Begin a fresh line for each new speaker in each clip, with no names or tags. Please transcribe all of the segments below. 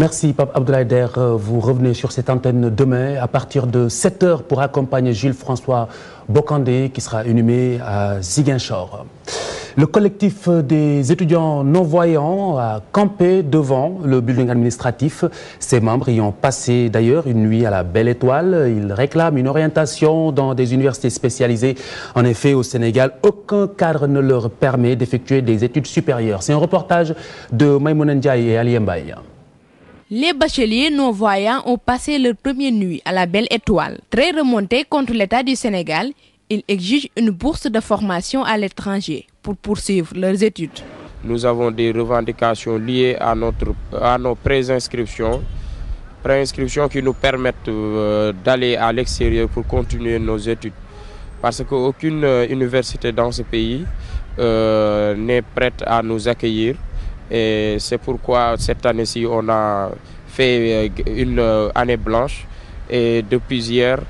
Merci Pape Abdoulaye Der. Vous revenez sur cette antenne demain à partir de 7 h pour accompagner Jules-François Bocandé qui sera inhumé à Ziguinchor. Le collectif des étudiants non-voyants a campé devant le building administratif. Ses membres y ont passé d'ailleurs une nuit à la Belle Étoile. Ils réclament une orientation dans des universités spécialisées. En effet, au Sénégal, aucun cadre ne leur permet d'effectuer des études supérieures. C'est un reportage de Maïmouna Ndiaye et Ali Mbaye.
Les bacheliers non-voyants ont passé leur première nuit à la Belle Étoile. Très remontés contre l'État du Sénégal, ils exigent une bourse de formation à l'étranger pour poursuivre leurs études.
Nous avons des revendications liées à nos préinscriptions qui nous permettent d'aller à l'extérieur pour continuer nos études. Parce qu'aucune université dans ce pays n'est prête à nous accueillir. Et c'est pourquoi cette année-ci, on a fait une année blanche. Et depuis hier,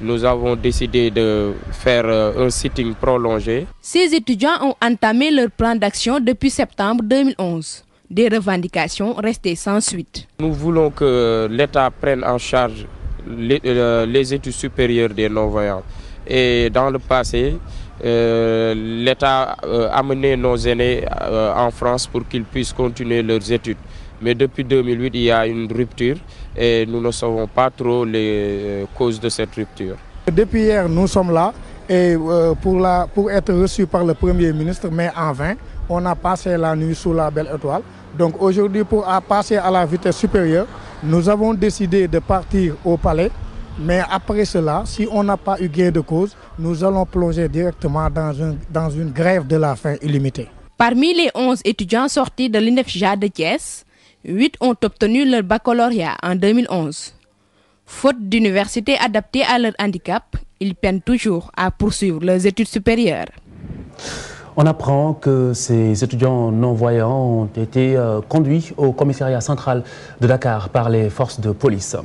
nous avons décidé de faire un sitting prolongé.
Ces étudiants ont entamé leur plan d'action depuis septembre 2011. Des revendications restées sans suite.
Nous voulons que l'État prenne en charge les études supérieures des non-voyants. Et dans le passé, l'État a amené nos aînés en France pour qu'ils puissent continuer leurs études. Mais depuis 2008, il y a une rupture et nous ne savons pas trop les causes de cette rupture.
Depuis hier, nous sommes là et pour être reçus par le Premier ministre, mais en vain, on a passé la nuit sous la Belle Étoile. Donc aujourd'hui, pour passer à la vitesse supérieure, nous avons décidé de partir au palais. Mais après cela, si on n'a pas eu gain de cause, nous allons plonger directement dans une grève de la faim illimitée.
Parmi les 11 étudiants sortis de l'INEFJA de Thiès, 8 ont obtenu leur baccalauréat en 2011. Faute d'université adaptée à leur handicap, ils peinent toujours à poursuivre leurs études supérieures.
On apprend que ces étudiants non-voyants ont été conduits au commissariat central de Dakar par les forces de police.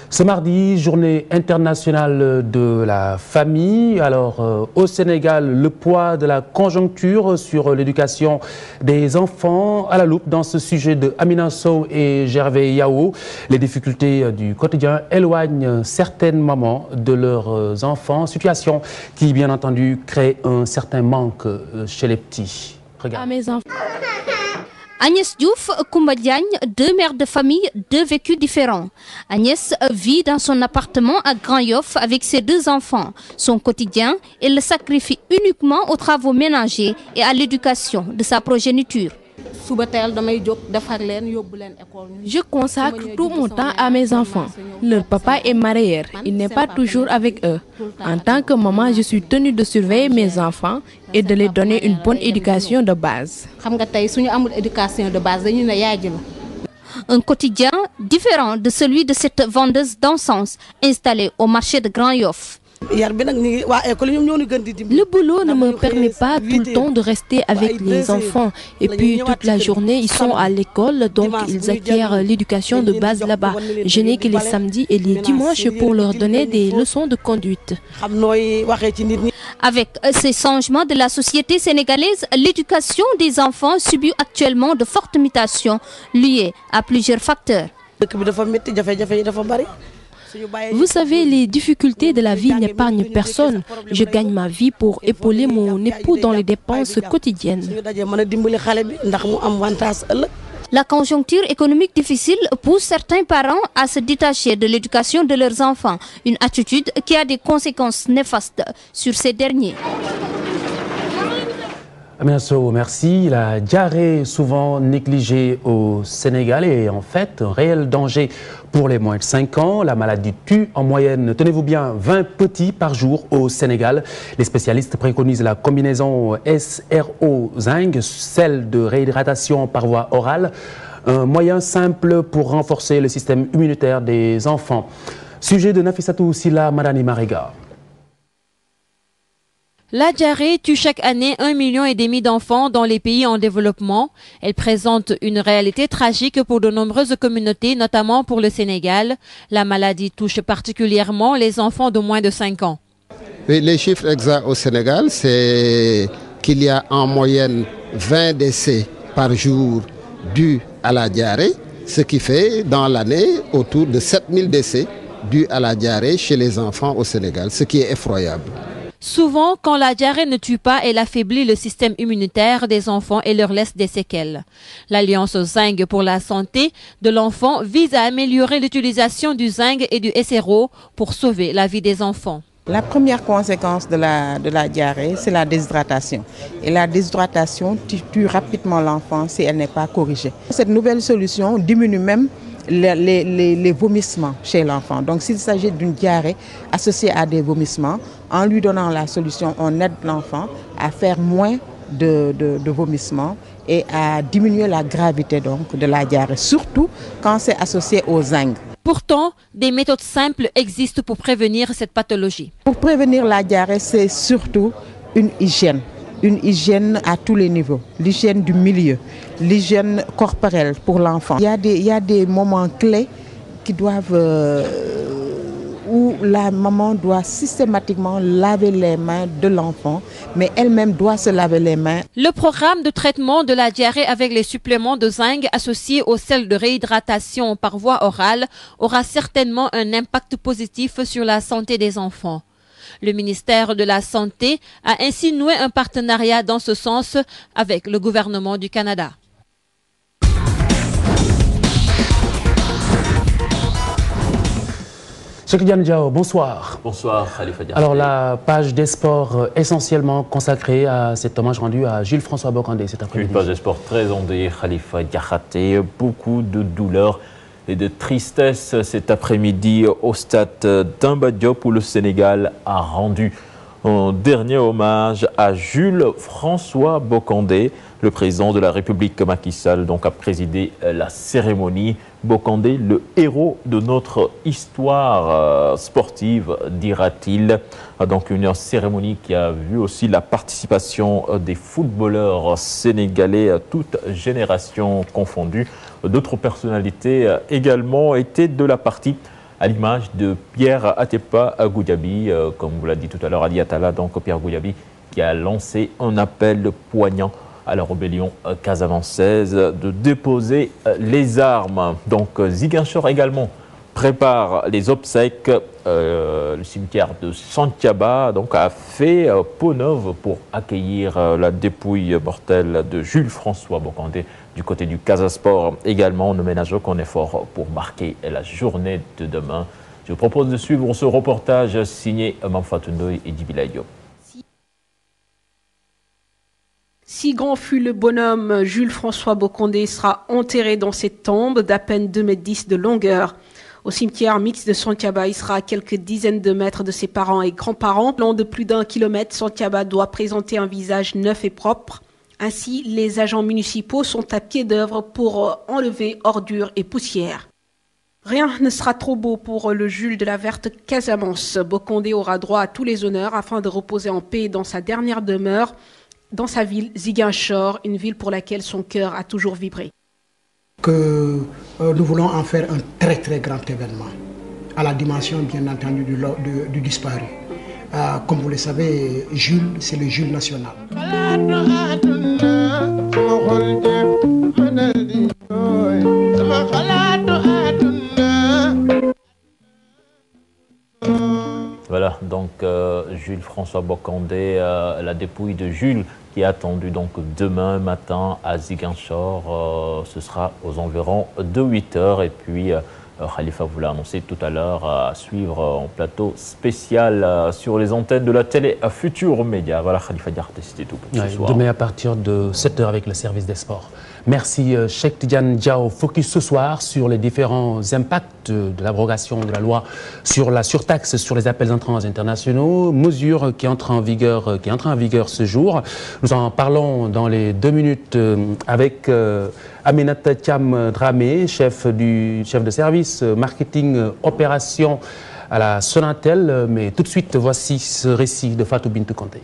Ce mardi, journée internationale de la famille. Alors, au Sénégal, le poids de la conjoncture sur l'éducation des enfants à la loupe dans ce sujet de Amina Sow et Gervais Yao. Les difficultés du quotidien éloignent certaines mamans de leurs enfants, situation qui, bien entendu, crée un certain manque chez les petits. Regarde.
À mes enfants.
Agnès Diouf, Koumba Diagne, deux mères de famille, deux vécus différents. Agnès vit dans son appartement à Grand Yoff avec ses deux enfants. Son quotidien, elle le sacrifie uniquement aux travaux ménagers et à l'éducation de sa progéniture.
Je consacre tout mon temps à mes enfants. Leur papa est marié, il n'est pas toujours avec eux. En tant que maman, je suis tenue de surveiller mes enfants et de les donner une bonne éducation de base.
Un quotidien différent de celui de cette vendeuse d'encens installée au marché de Grand Yoff.
Le boulot ne me permet pas tout le temps de rester avec les enfants. Et puis toute la journée, ils sont à l'école, donc ils acquièrent l'éducation de base là-bas. Je n'ai que les samedis et les dimanches pour leur donner des leçons de conduite.
Avec ces changements de la société sénégalaise, l'éducation des enfants subit actuellement de fortes mutations liées à plusieurs facteurs.
Vous savez, les difficultés de la vie n'épargnent personne. Je gagne ma vie pour épauler mon époux dans les dépenses quotidiennes.
La conjoncture économique difficile pousse certains parents à se détacher de l'éducation de leurs enfants, une attitude qui a des conséquences néfastes sur ces derniers.
Amina Sow, merci. La diarrhée, souvent négligée au Sénégal, est en fait un réel danger pour les moins de 5 ans. La maladie tue en moyenne, tenez-vous bien, 20 petits par jour au Sénégal. Les spécialistes préconisent la combinaison SRO-zinc, celle de réhydratation par voie orale, un moyen simple pour renforcer le système immunitaire des enfants. Sujet de Nafissatou Silla Madani Mariga.
La diarrhée tue chaque année 1,5 million d'enfants dans les pays en développement. Elle présente une réalité tragique pour de nombreuses communautés, notamment pour le Sénégal. La maladie touche particulièrement les enfants de moins de 5 ans.
Les chiffres exacts au Sénégal, c'est qu'il y a en moyenne 20 décès par jour dus à la diarrhée. Ce qui fait dans l'année autour de 7000 décès dus à la diarrhée chez les enfants au Sénégal, ce qui est effroyable.
Souvent, quand la diarrhée ne tue pas, elle affaiblit le système immunitaire des enfants et leur laisse des séquelles. L'Alliance Zinc pour la santé de l'enfant vise à améliorer l'utilisation du zinc et du SRO pour sauver la vie des enfants.
La première conséquence de la diarrhée, c'est la déshydratation. Et la déshydratation tue rapidement l'enfant si elle n'est pas corrigée. Cette nouvelle solution diminue même les vomissements chez l'enfant. Donc s'il s'agit d'une diarrhée associée à des vomissements, en lui donnant la solution, on aide l'enfant à faire moins de vomissements et à diminuer la gravité donc, de la diarrhée, surtout quand c'est associé au zinc.
Pourtant, des méthodes simples existent pour prévenir cette pathologie.
Pour prévenir la diarrhée, c'est surtout une hygiène à tous les niveaux, l'hygiène du milieu, l'hygiène corporelle pour l'enfant. Il y a des moments clés qui doivent, où la maman doit systématiquement laver les mains de l'enfant, mais elle-même doit se laver les mains.
Le programme de traitement de la diarrhée avec les suppléments de zinc associés aux sels de réhydratation par voie orale aura certainement un impact positif sur la santé des enfants. Le ministère de la Santé a ainsi noué un partenariat dans ce sens avec le gouvernement du Canada.
Cheikh Tidiane Diao, bonsoir.
Bonsoir, Khalifa Diarra.
Alors, la page des sports essentiellement consacrée à cet hommage rendu à Jules-François Bocandé cet après-midi.
Une page des sports très ondée, Khalifa Diarra. Beaucoup de douleur et de tristesse cet après-midi au stade Demba Diop où le Sénégal a rendu un dernier hommage à Jules-François Bocandé. Le président de la République Macky Sall donc a présidé la cérémonie. Bocandé, le héros de notre histoire sportive, dira-t-il. Donc une cérémonie qui a vu aussi la participation des footballeurs sénégalais, toutes générations confondues. D'autres personnalités également étaient de la partie, à l'image de Pierre Atepa Goudiaby, comme vous l'a dit tout à l'heure, Ali Atala, donc Pierre Goudiaby, qui a lancé un appel poignant à la rébellion casamançaise de déposer les armes. Donc Ziguinchor également prépare les obsèques. Le cimetière de Santhiaba donc, a fait peau neuve pour accueillir la dépouille mortelle de Jules-François Bocandé. Du côté du Casasport également, on ne ménage aucun effort pour marquer la journée de demain. Je vous propose de suivre ce reportage signé Mamfatou Ndoye et Djibril Diop.
Si grand fut le bonhomme, Jules-François Bocandé sera enterré dans cette tombe d'à peine 2,10 m de longueur. Au cimetière mixte de Santhiaba, il sera à quelques dizaines de mètres de ses parents et grands-parents. Long de plus d'1 kilomètre, Santhiaba doit présenter un visage neuf et propre. Ainsi, les agents municipaux sont à pied d'œuvre pour enlever ordures et poussières. Rien ne sera trop beau pour le Jules de la Verte Casamance. Bocandé aura droit à tous les honneurs afin de reposer en paix dans sa dernière demeure, dans sa ville Ziguinchor, une ville pour laquelle son cœur a toujours vibré.
Que nous voulons en faire un très grand événement, à la dimension bien entendu du disparu. Comme vous le savez, Jules, c'est le Jules national.
Voilà, donc Jules-François Bocandé, la dépouille de Jules qui est attendue donc demain matin à Ziguinchor. Ce sera aux environs de 8 h. Et puis Khalifa vous l'a annoncé tout à l'heure, à suivre en plateau spécial sur les antennes de la télé à Futur Média. Voilà, Khalifa Diarra, c'était tout pour ce soir.
Demain à partir de 7 h avec le service des sports. Merci Cheikh Tidiane Diao. Focus ce soir sur les différents impacts de l'abrogation de la loi sur la surtaxe sur les appels entrants internationaux, mesure qui entre en vigueur ce jour. Nous en parlons dans les 2 minutes avec Aminata Thiam Dramé, chef de service marketing opération à la Sonatel. Mais tout de suite, voici ce récit de Fatou Bintou Kanté.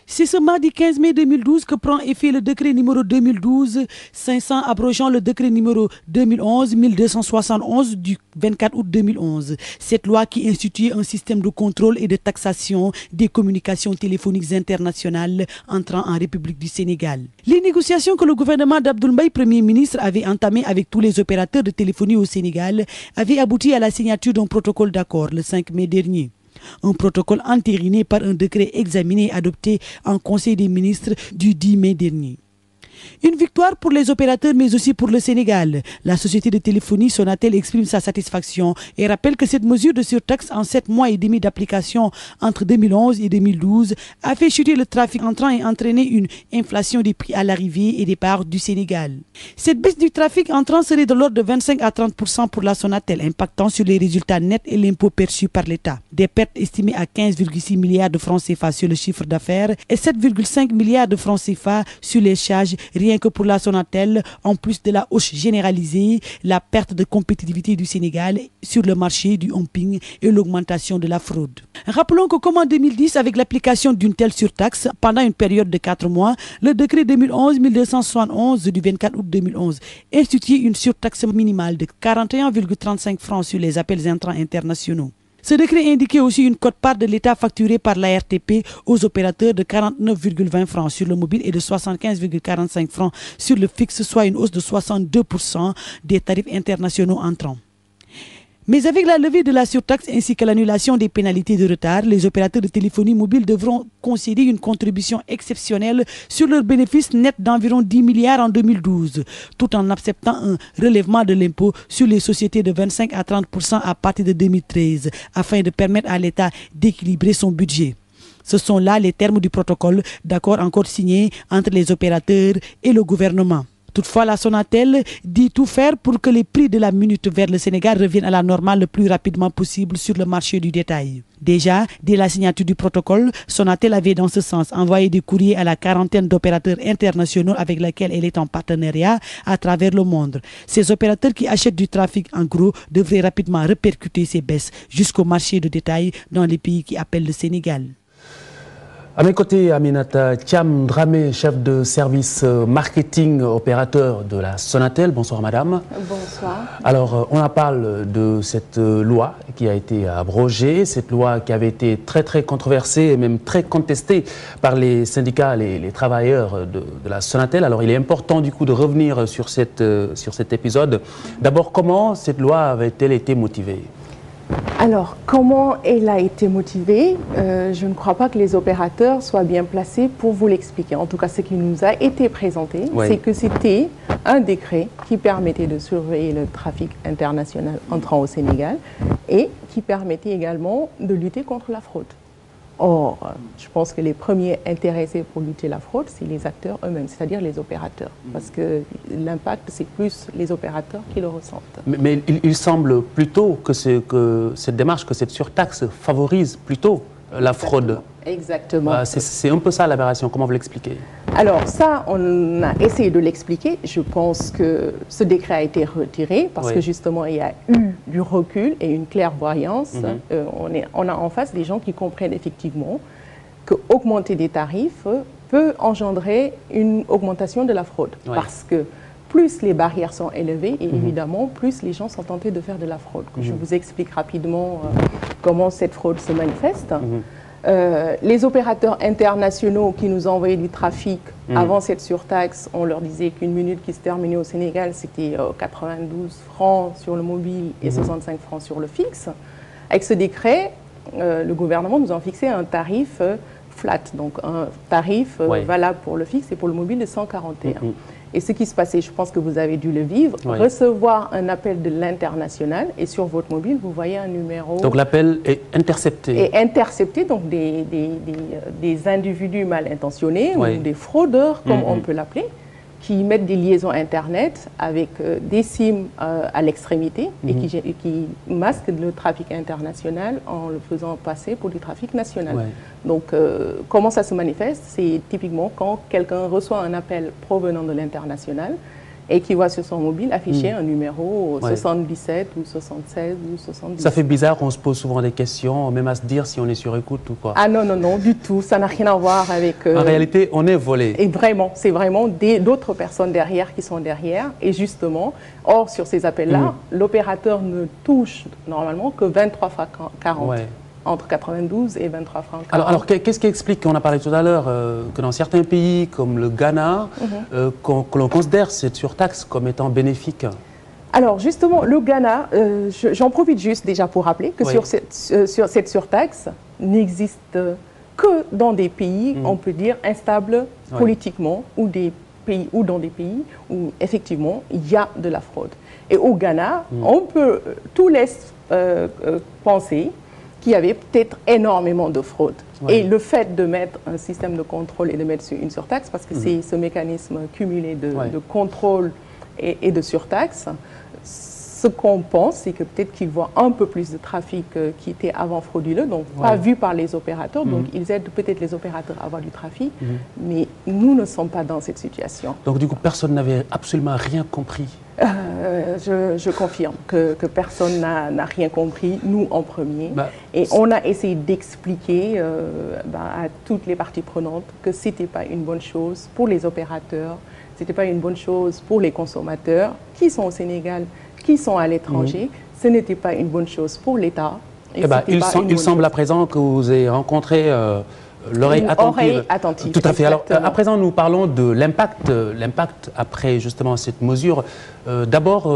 C'est ce mardi 15 mai 2012 que prend effet le décret numéro 2012-500 abrogeant le décret numéro 2011-1271 du 24 août 2011. Cette loi qui institue un système de contrôle et de taxation des communications téléphoniques internationales entrant en République du Sénégal. Les négociations que le gouvernement d'Abdoul Mbaye, Premier ministre, avait entamées avec tous les opérateurs de téléphonie au Sénégal avaient abouti à la signature d'un protocole d'accord le 5 mai dernier. Un protocole entériné par un décret examiné et adopté en Conseil des ministres du 10 mai dernier. Une victoire pour les opérateurs mais aussi pour le Sénégal. La société de téléphonie Sonatel exprime sa satisfaction et rappelle que cette mesure de surtaxe en 7 mois et demi d'application entre 2011 et 2012 a fait chuter le trafic entrant et entraîné une inflation des prix à l'arrivée et départ du Sénégal. Cette baisse du trafic entrant serait de l'ordre de 25 à 30% pour la Sonatel, impactant sur les résultats nets et l'impôt perçu par l'État. Des pertes estimées à 15,6 milliards de francs CFA sur le chiffre d'affaires et 7,5 milliards de francs CFA sur les charges rien que pour la Sonatel, en plus de la hausse généralisée, la perte de compétitivité du Sénégal sur le marché du dumping et l'augmentation de la fraude. Rappelons que comme en 2010, avec l'application d'une telle surtaxe, pendant une période de 4 mois, le décret 2011-1271 du 24 août 2011 institue une surtaxe minimale de 41,35 francs sur les appels entrants internationaux. Ce décret indiquait aussi une quote-part de l'État facturée par l'ARTP aux opérateurs de 49,20 francs sur le mobile et de 75,45 francs sur le fixe, soit une hausse de 62% des tarifs internationaux entrants. Mais avec la levée de la surtaxe ainsi que l'annulation des pénalités de retard, les opérateurs de téléphonie mobile devront concéder une contribution exceptionnelle sur leur bénéfice net d'environ 10 milliards en 2012, tout en acceptant un relèvement de l'impôt sur les sociétés de 25 à 30% à partir de 2013, afin de permettre à l'État d'équilibrer son budget. Ce sont là les termes du protocole d'accord encore signé entre les opérateurs et le gouvernement. Toutefois, la Sonatel dit tout faire pour que les prix de la minute vers le Sénégal reviennent à la normale le plus rapidement possible sur le marché du détail. Déjà, dès la signature du protocole, Sonatel avait dans ce sens envoyé des courriers à la quarantaine d'opérateurs internationaux avec lesquels elle est en partenariat à travers le monde. Ces opérateurs qui achètent du trafic en gros devraient rapidement répercuter ces baisses jusqu'au marché de détail dans les pays qui appellent le Sénégal.
À mes côtés, Aminata Thiam Dramé, chef de service marketing opérateur de la Sonatel. Bonsoir madame.
Bonsoir.
Alors, on en parle de cette loi qui a été abrogée, cette loi qui avait été très controversée et même très contestée par les syndicats, les travailleurs de la Sonatel. Alors, il est important du coup de revenir sur cet épisode. D'abord, comment cette loi avait-elle été motivée ?
Alors, comment elle a été motivée, je ne crois pas que les opérateurs soient bien placés pour vous l'expliquer. En tout cas, ce qui nous a été présenté, c'est que c'était un décret qui permettait de surveiller le trafic international entrant au Sénégal et qui permettait également de lutter contre la fraude. Or, je pense que les premiers intéressés pour lutter la fraude, c'est les acteurs eux-mêmes, c'est-à-dire les opérateurs. Parce que l'impact, c'est plus les opérateurs qui le ressentent.
Mais il semble plutôt que cette démarche, que cette surtaxe favorise plutôt la fraude.
Exactement.
C'est un peu ça l'aberration. Comment vous l'expliquez?
Alors ça, on a essayé de l'expliquer. Je pense que ce décret a été retiré parce que justement, il y a eu du recul et une clairvoyance. On a en face des gens qui comprennent effectivement qu'augmenter des tarifs peut engendrer une augmentation de la fraude. Parce que plus les barrières sont élevées, et évidemment, plus les gens sont tentés de faire de la fraude. Je vous explique rapidement comment cette fraude se manifeste. Les opérateurs internationaux qui nous envoyaient du trafic avant cette surtaxe, on leur disait qu'une minute qui se terminait au Sénégal, c'était 92 francs sur le mobile et 65 francs sur le fixe. Avec ce décret, le gouvernement nous a fixé un tarif flat, donc un tarif valable pour le fixe et pour le mobile de 141. Et ce qui se passait, je pense que vous avez dû le vivre, recevoir un appel de l'international et sur votre mobile, vous voyez un numéro...
Donc l'appel est intercepté.
Et intercepté, donc des individus mal intentionnés ou des fraudeurs, comme on peut l'appeler, qui mettent des liaisons Internet avec des SIM à l'extrémité et qui masquent le trafic international en le faisant passer pour du trafic national. Donc, comment ça se manifeste? C'est typiquement quand quelqu'un reçoit un appel provenant de l'international et qui voit sur son mobile afficher un numéro 77 ou 76 ou 70.
Ça fait bizarre, on se pose souvent des questions, même à se dire si on est sur écoute ou quoi.
Ah non, non, non, du tout, ça n'a rien à voir avec...
En réalité, on est volé.
Et vraiment, c'est vraiment d'autres personnes derrière qui sont derrière. Et justement, or sur ces appels-là, l'opérateur ne touche normalement que 23 francs 40. Entre 92 et 23 francs 40.
Alors qu'est-ce qui explique, on a parlé tout à l'heure, que dans certains pays comme le Ghana, que l'on considère cette surtaxe comme étant bénéfique?
Alors justement, le Ghana, j'en profite juste déjà pour rappeler que sur cette surtaxe n'existe que dans des pays, on peut dire, instables politiquement, ou dans des pays où effectivement il y a de la fraude. Et au Ghana, tout laisse penser qu'il y avait peut-être énormément de fraude. Et le fait de mettre un système de contrôle et de mettre une surtaxe, parce que c'est ce mécanisme cumulé de contrôle et de surtaxe, ce qu'on pense, c'est que peut-être qu'ils voient un peu plus de trafic qui était avant frauduleux, donc pas vu par les opérateurs, donc ils aident peut-être les opérateurs à avoir du trafic, mais nous ne sommes pas dans cette situation.
Donc du coup, personne n'avait absolument rien compris?
Je confirme que personne n'a rien compris, nous en premier. Et on a essayé d'expliquer à toutes les parties prenantes que ce n'était pas une bonne chose pour les opérateurs, ce n'était pas une bonne chose pour les consommateurs qui sont au Sénégal, qui sont à l'étranger, ce n'était pas une bonne chose pour l'État.
Il semble à présent que vous avez rencontré l'oreille attentive. Tout à fait. Alors, à présent, nous parlons de l'impact après justement cette mesure. D'abord,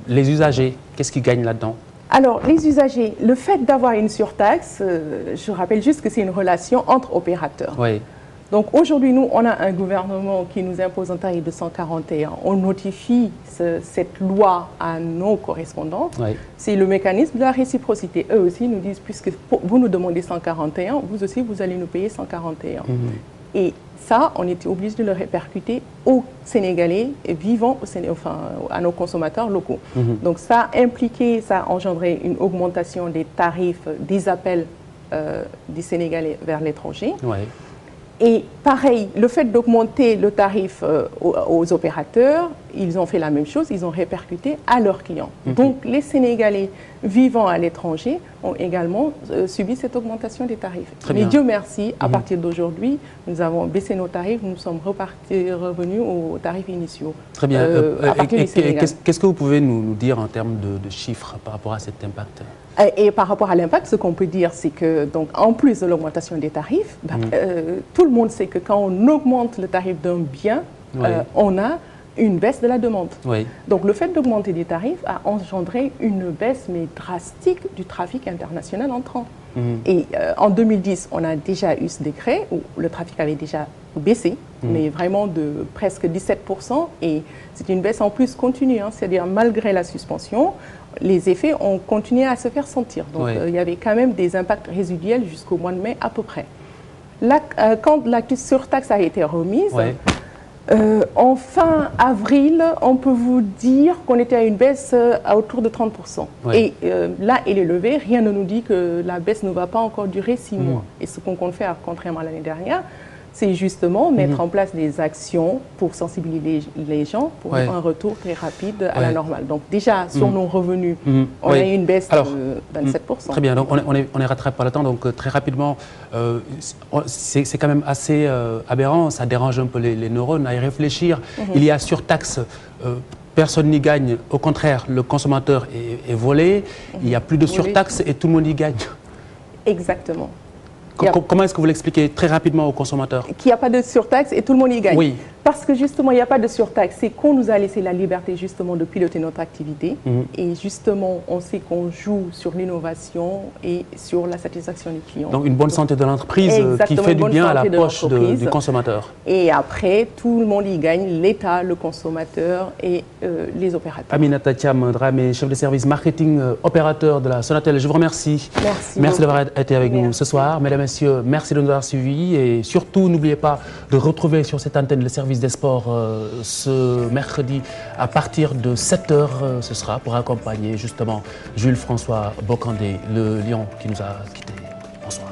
les usagers, qu'est-ce qu'ils gagnent là-dedans?
Alors, les usagers, le fait d'avoir une surtaxe, je rappelle juste que c'est une relation entre opérateurs. Donc aujourd'hui, nous, on a un gouvernement qui nous impose un tarif de 141. On notifie cette loi à nos correspondants. C'est le mécanisme de la réciprocité. Eux aussi nous disent, puisque vous nous demandez 141, vous aussi, vous allez nous payer 141. Et ça, on était obligé de le répercuter aux Sénégalais vivant au Sénégal, enfin, à nos consommateurs locaux. Donc ça a engendré une augmentation des tarifs des appels des Sénégalais vers l'étranger. Et pareil, le fait d'augmenter le tarif aux opérateurs, ils ont fait la même chose, ils ont répercuté à leurs clients. Donc les Sénégalais vivant à l'étranger ont également subi cette augmentation des tarifs. Mais Dieu merci, à partir d'aujourd'hui, nous avons baissé nos tarifs, nous sommes revenus aux tarifs initiaux.
Très bien. Qu'est-ce que vous pouvez nous dire en termes de chiffres par rapport à cet impact?
Et par rapport à l'impact, ce qu'on peut dire, c'est que, donc, en plus de l'augmentation des tarifs, tout le monde sait que quand on augmente le tarif d'un bien, on a une baisse de la demande. Donc le fait d'augmenter des tarifs a engendré une baisse mais drastique du trafic international entrant. Et en 2010, on a déjà eu ce décret où le trafic avait déjà baissé, mais vraiment de presque 17%. Et c'est une baisse en plus continue, c'est-à-dire malgré la suspension, les effets ont continué à se faire sentir. Donc il y avait quand même des impacts résiduels jusqu'au mois de mai à peu près. Là, quand la surtaxe a été remise, en fin avril, on peut vous dire qu'on était à une baisse à autour de 30%. Et là, elle est levée, rien ne nous dit que la baisse ne va pas encore durer 6 mois. Et ce qu'on compte faire, contrairement à l'année dernière, c'est justement mettre en place des actions pour sensibiliser les gens pour un retour très rapide à la normale. Donc déjà, sur nos revenus, on a eu une baisse de 27%.
Très bien, donc on est rattrapé par le temps, donc très rapidement, c'est quand même assez aberrant, ça dérange un peu les neurones à y réfléchir. Il y a surtaxe, personne n'y gagne, au contraire, le consommateur est volé, il n'y a plus de surtaxe et tout le monde y gagne.
Exactement.
Comment est-ce que vous l'expliquez très rapidement aux consommateurs?
Qu'il n'y a pas de surtaxe et tout le monde y gagne. Parce que justement, il n'y a pas de surtaxe. C'est qu'on nous a laissé la liberté justement de piloter notre activité. Et justement, on sait qu'on joue sur l'innovation et sur la satisfaction des clients.
Donc une bonne santé de l'entreprise qui fait du bien à la poche du consommateur.
Et après, tout le monde y gagne, l'État, le consommateur et les opérateurs.
Aminata Thiam Dramé, chef de service marketing opérateur de la Sonatel, je vous remercie. Merci d'avoir été avec nous ce soir. Mesdames, Messieurs, merci de nous avoir suivis. Et surtout, n'oubliez pas de retrouver sur cette antenne le service des sports ce mercredi à partir de 7h. Ce sera pour accompagner justement Jules François Bocandé, le lion qui nous a quittés. Bonsoir.